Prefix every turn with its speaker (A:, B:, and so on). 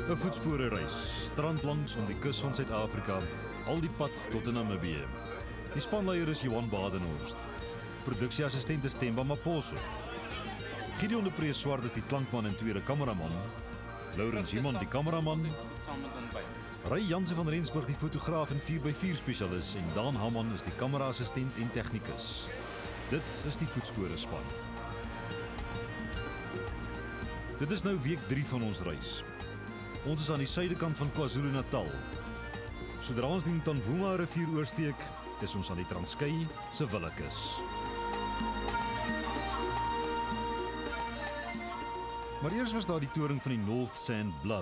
A: 'n voetsporereis, strand langs om die kus van Suid-Afrika, al die pad tot in Namibië. Die spanleier is Johan Badenhorst. Produksieassistent is Themba Maposo. Gideon de Preez Swart is die klankman en tweede kameraman. Laurens Human die kameraman. Ray Jansen van Rensburg die fotograaf en 4x4 spesialis en Daan Hamman is die kameraassistent en tegnikus. Dit is die Voetspore span. Dit is nou week 3 van ons reis. Ons is aan die suidekant van KwaZulu-Natal. Sodra ons die Mtamvuma rivier oorsteek, is ons aan die Transkei se Willekus. Maar eers was daar die toring van die North Sand Bluff